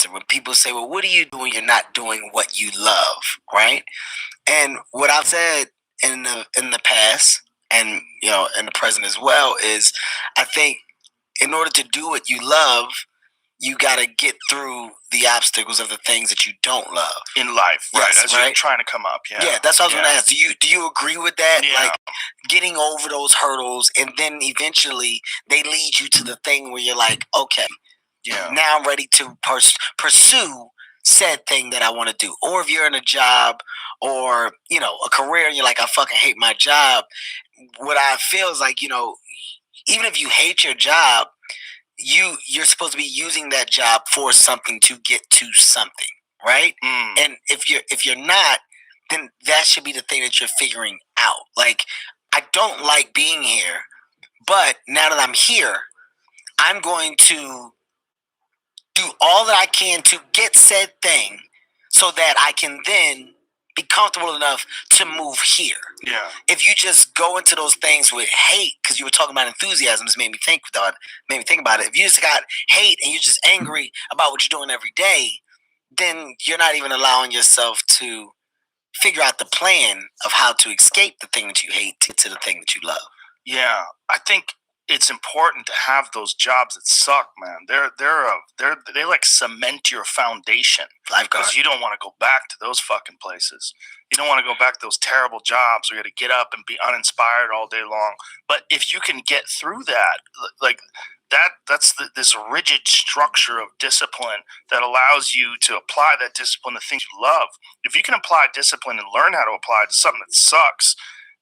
answer. When people say, well, what do you do when you're not doing what you love, right? And what I've said in the past and, in the present as well is I think in order to do what you love, you got to get through the obstacles of the things that you don't love in life, right? Yes, as you're trying to come up. Yeah, that's what I was going to ask. Do you agree with that? Yeah. Like getting over those hurdles, and then eventually they lead you to the thing where you're like, okay, now I'm ready to pursue said thing that I want to do. Or if you're in a job or a career, and you're like, I fucking hate my job. What I feel is like, even if you hate your job, you're supposed to be using that job for something to get to something, right? And if you're not, then that should be the thing that you're figuring out. Like, I don't like being here, but now that I'm here, I'm going to do all that I can to get said thing so that I can then be comfortable enough to move here. Yeah. If you just go into those things with hate, because you were talking about enthusiasm, this made me think about it. If you just got hate and you're just angry about what you're doing every day, then you're not even allowing yourself to figure out the plan of how to escape the thing that you hate to get to the thing that you love. Yeah, I think it's important to have those jobs that suck, man. They like cement your foundation. Because you don't want to go back to those fucking places. You don't want to go back to those terrible jobs where you got to get up and be uninspired all day long. But if you can get through that, like that's this rigid structure of discipline that allows you to apply that discipline to things you love. If you can apply discipline and learn how to apply it to something that sucks,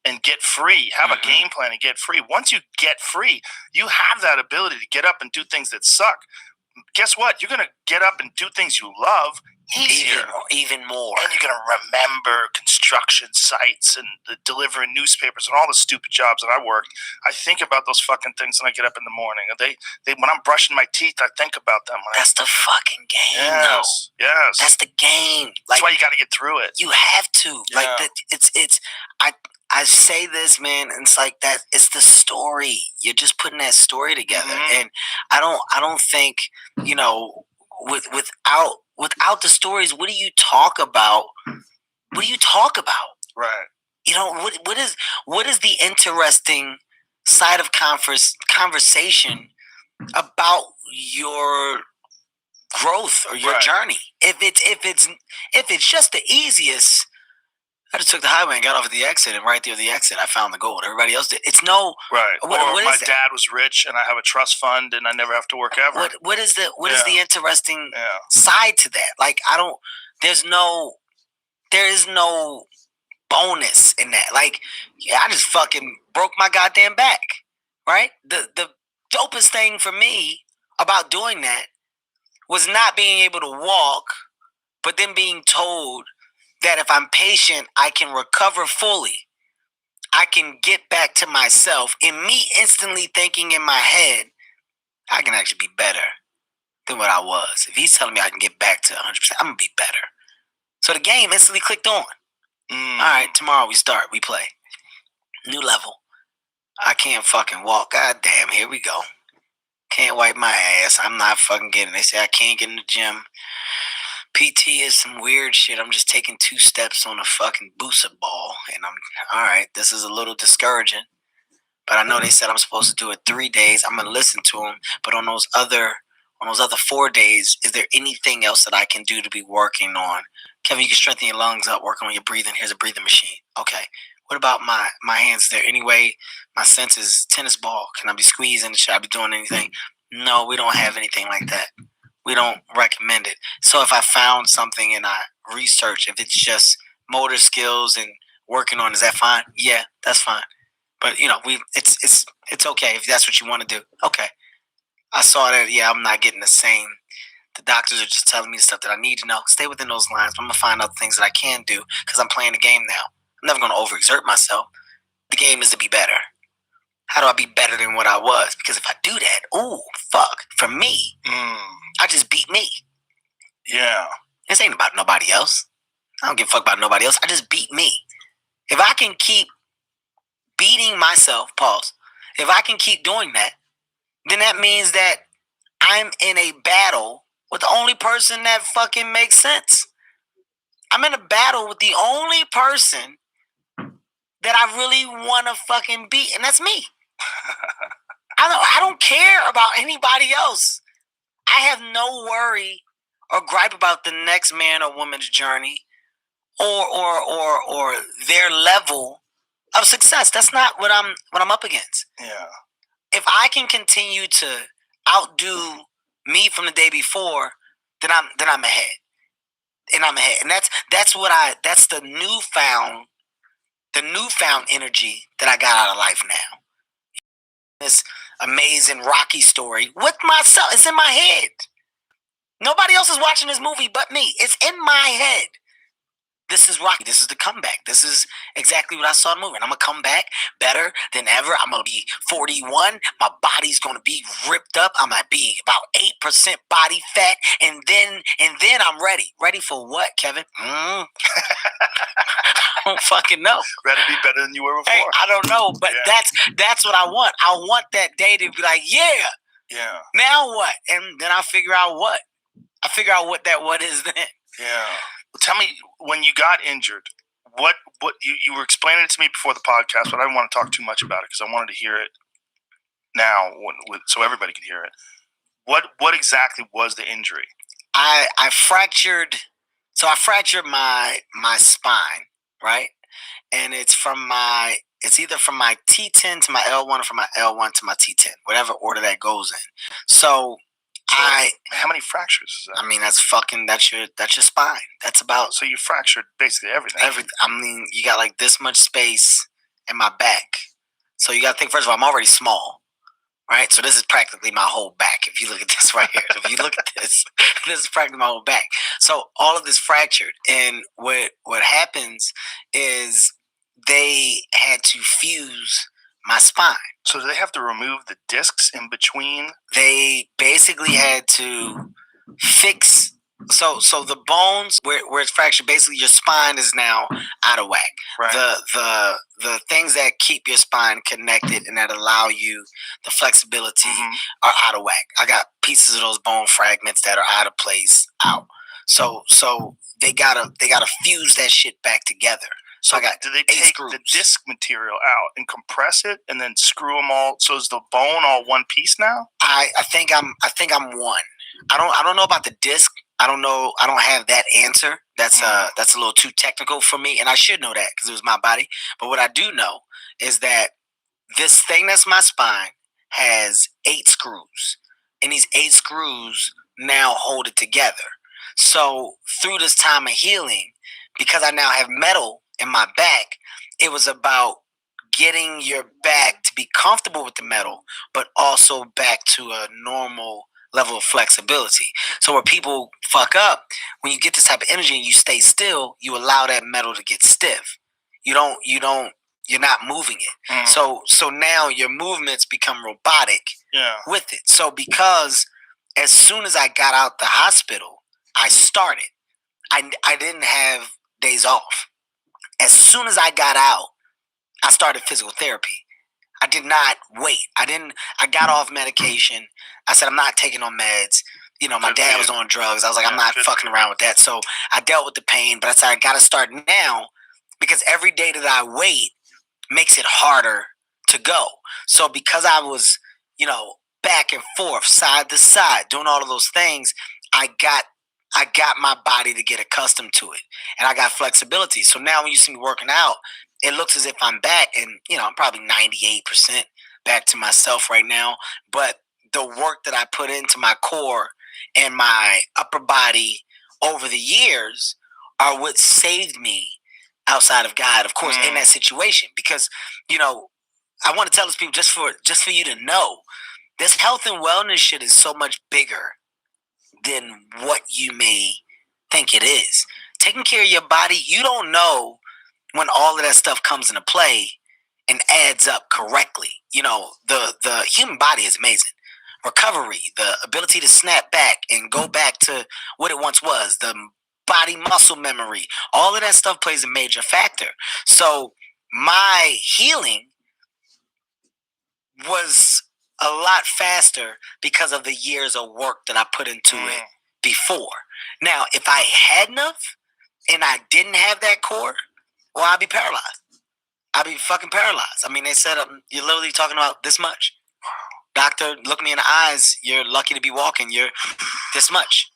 and get free, have a game plan and get free. Once you get free, you have that ability to get up and do things that suck. Guess what? You're going to get up and do things you love easier. Even more. And you're going to remember construction sites and delivering newspapers and all the stupid jobs that I worked. I think about those fucking things when I get up in the morning. When I'm brushing my teeth, I think about them. That's the fucking game. Yes. Though. Yes. That's the game. That's why you got to get through it. You have to. Yeah. I say this, man, and it's like that. It's the story. You're just putting that story together, and I don't think without the stories. What do you talk about? What do you talk about? Right. What is the interesting side of conversation about your growth or your journey? If it's just the easiest. I just took the highway and got off at the exit, and right there at the exit, I found the gold. Everybody else did. It's no right. What my dad was rich, and I have a trust fund, and I never have to work ever. What is the interesting side to that? Like there is no bonus in that. Like, I just fucking broke my goddamn back. Right. The dopest thing for me about doing that was not being able to walk, but then being told that if I'm patient, I can recover fully. I can get back to myself. And me instantly thinking in my head, I can actually be better than what I was. If he's telling me I can get back to 100%, I'm going to be better. So the game instantly clicked on. All right, tomorrow we start. We play. New level. I can't fucking walk. God damn, here we go. Can't wipe my ass. I'm not fucking getting it. They say I can't get in the gym. PT is some weird shit. I'm just taking 2 steps on a fucking booster ball. And I'm, all right, this is a little discouraging. But I know they said I'm supposed to do it 3 days. I'm going to listen to them. But on those other 4 days, is there anything else that I can do to be working on? Kevin, you can strengthen your lungs up, working on your breathing. Here's a breathing machine. Okay. What about my hands? Is there any way my senses, tennis ball, can I be squeezing? Should I be doing anything? No, we don't have anything like that. We don't recommend it. So if I found something and I research, if it's just motor skills and working on, is that fine? Yeah, that's fine. But it's okay if that's what you want to do. Okay. I saw that. Yeah, I'm not getting the same. The doctors are just telling me the stuff that I need to know. Stay within those lines. I'm gonna find out things that I can do because I'm playing the game now. I'm never gonna overexert myself. The game is to be better. How do I be better than what I was? Because if I do that, ooh, fuck. For me, I just beat me. Yeah. This ain't about nobody else. I don't give a fuck about nobody else. I just beat me. If I can keep beating myself, pause. If I can keep doing that, then that means that I'm in a battle with the only person that fucking makes sense. I'm in a battle with the only person that I really want to fucking beat, and that's me. I don't care about anybody else. I have no worry or gripe about the next man or woman's journey or their level of success. That's not what I'm up against. Yeah. If I can continue to outdo me from the day before, then I'm ahead. And I'm ahead. And that's the newfound energy that I got out of life now. This amazing Rocky story with myself. It's in my head. Nobody else is watching this movie but me. It's in my head. This is Rocky. This is the comeback. This is exactly what I saw in the movie. And I'm going to come back better than ever. I'm going to be 41. My body's going to be ripped up. I'm going to be about 8% body fat. And then I'm ready. Ready for what, Kevin? I don't fucking know. Ready to be better than you were before. Hey, I don't know. But that's what I want. I want that day to be like, yeah. Yeah. Now what? And then I figure out what. I figure out what is then. Yeah. Well, tell me, when you got injured, what you were explaining it to me before the podcast, but I didn't want to talk too much about it because I wanted to hear it now, so everybody could hear it. What exactly was the injury? I fractured. So I fractured my spine, right? And it's either from my T10 to my L1 or from my L1 to my T10, whatever order that goes in. So how many fractures is that? I mean, that's your spine. That's about. So you fractured basically everything. I mean, you got like this much space in my back. So you got to think, first of all, I'm already small, right? So this is practically my whole back. If you look at this right here, if you look at this is practically my whole back. So all of this fractured, and what happens is they had to fuse my spine. So do they have to remove the discs in between? They basically had to fix. So the bones where it's fractured, basically your spine is now out of whack. Right. The things that keep your spine connected and that allow you the flexibility are out of whack. I got pieces of those bone fragments that are out of place out. So they gotta fuse that shit back together. So I got. Do they take the disc material out and compress it and then screw them all? So is the bone all one piece now? I think I'm one. I don't know about the disc. I don't know. I don't have that answer. That's a little too technical for me, and I should know that because it was my body. But what I do know is that this thing that's my spine has 8 screws, and these 8 screws now hold it together. So through this time of healing, because I now have metal in my back, it was about getting your back to be comfortable with the metal, but also back to a normal level of flexibility. So where people fuck up, when you get this type of energy and you stay still, you allow that metal to get stiff. You're not moving it. So now your movements become robotic with it. So because as soon as I got out the hospital, I started. I didn't have days off. As soon as I got out, I started physical therapy. I did not wait. I got off medication. I said, I'm not taking on meds. You know, my dad was on drugs. I was like, I'm not fucking around with that. So I dealt with the pain, but I said, I got to start now because every day that I wait makes it harder to go. So because I was, back and forth, side to side, doing all of those things, I got my body to get accustomed to it. And I got flexibility. So now when you see me working out, it looks as if I'm back. And, I'm probably 98% back to myself right now. But the work that I put into my core and my upper body over the years are what saved me outside of God, of course, in that situation. Because, I want to tell these people just for you to know, this health and wellness shit is so much bigger than what you may think it is. Taking care of your body, you don't know when all of that stuff comes into play and adds up correctly. The human body is amazing. Recovery, the ability to snap back and go back to what it once was, the body muscle memory, all of that stuff plays a major factor. So my healing was a lot faster because of the years of work that I put into it before. Now, if I had enough and I didn't have that core, well, I'd be paralyzed. I'd be fucking paralyzed. I mean, they said you're literally talking about this much. Doctor, look me in the eyes. You're lucky to be walking. You're this much.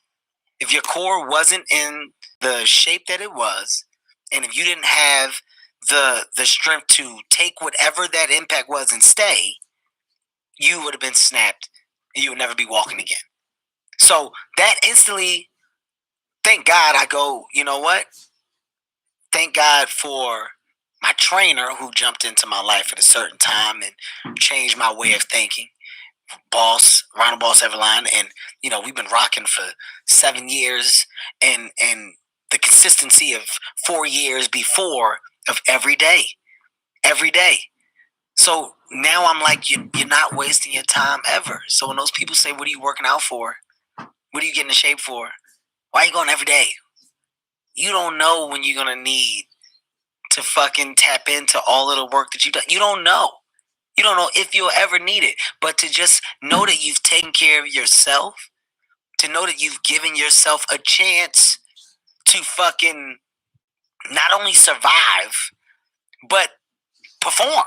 If your core wasn't in the shape that it was, and if you didn't have the strength to take whatever that impact was and stay, you would have been snapped and you would never be walking again. So that instantly, thank God, I go, you know what? Thank God for my trainer who jumped into my life at a certain time and changed my way of thinking. Ronald Boss Everline, and we've been rocking for 7 years, and the consistency of 4 years before of every day. So now I'm like, you're not wasting your time ever. So when those people say, what are you working out for? What are you getting in shape for? Why are you going every day? You don't know when you're going to need to fucking tap into all of the work that you've done. You don't know. You don't know if you'll ever need it. But to just know that you've taken care of yourself, to know that you've given yourself a chance to fucking not only survive, but perform.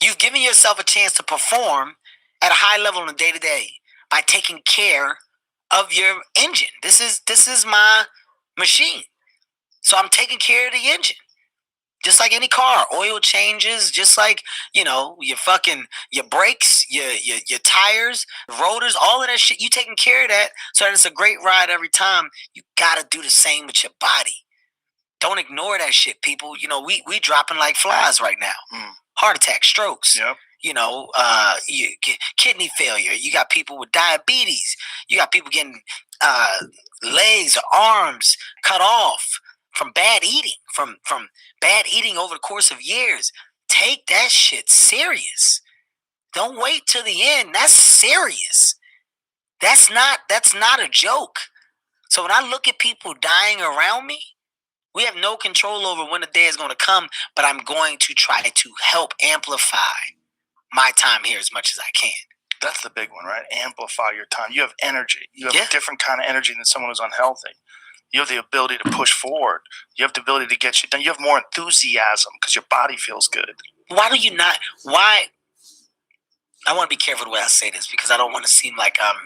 You've given yourself a chance to perform at a high level in the day-to-day by taking care of your engine. This is my machine. So I'm taking care of the engine. Just like any car, oil changes, just like, your brakes, your tires, rotors, all of that shit, you taking care of that so that it's a great ride every time. You got to do the same with your body. Don't ignore that shit, people. We dropping like flies right now. Heart attack, strokes. Yep. You get kidney failure. You got people with diabetes. You got people getting legs or arms cut off from bad eating, from bad eating over the course of years. Take that shit serious. Don't wait till the end. That's serious. That's not a joke. So when I look at people dying around me, we have no control over when the day is going to come, but I'm going to try to help amplify my time here as much as I can. That's the big one, right? Amplify your time. You have energy. You have a different kind of energy than someone who's unhealthy. You have the ability to push forward. You have the ability to get shit done. You have more enthusiasm because your body feels good. Why do you not? Why? I want to be careful the way I say this because I don't want to seem like I'm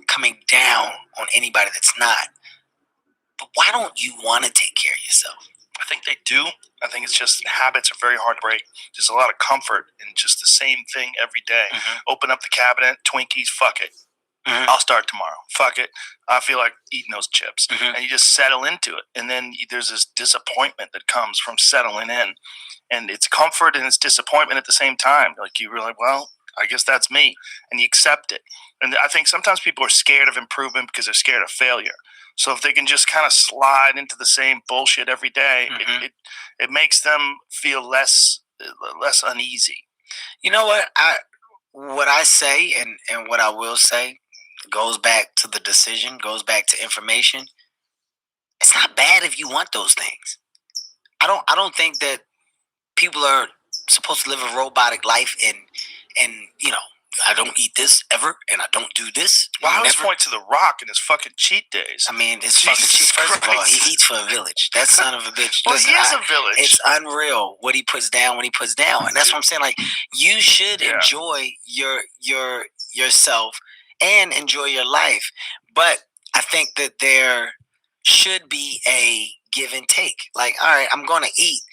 coming down on anybody that's not. But why don't you want to take care of yourself? I think they do. I think it's just habits are very hard to break. There's a lot of comfort in just the same thing every day. Mm-hmm. Open up the cabinet, Twinkies, fuck it. Mm-hmm. I'll start tomorrow. Fuck it. I feel like eating those chips. Mm-hmm. And you just settle into it. And then there's this disappointment that comes from settling in. And it's comfort and it's disappointment at the same time. Like you were like, well, I guess that's me. And you accept it. And I think sometimes people are scared of improvement because they're scared of failure. So if they can just kind of slide into the same bullshit every day, Mm-hmm. it makes them feel less uneasy. You know what I say and what I will say goes back to the decision, goes back to information. It's not bad if you want those things. I don't think that people are supposed to live a robotic life and I don't eat this ever and I don't do this. Well, I always point to The Rock and his fucking cheat days. I mean, it's fucking cheat. First of all, he eats for a village. That son of a bitch. Well, he has a village. It's unreal what he puts down when he puts down. And that's what I'm saying. Like, you should enjoy yourself and enjoy your life. But I think that there should be a give and take. Like, all right, I'm going to eat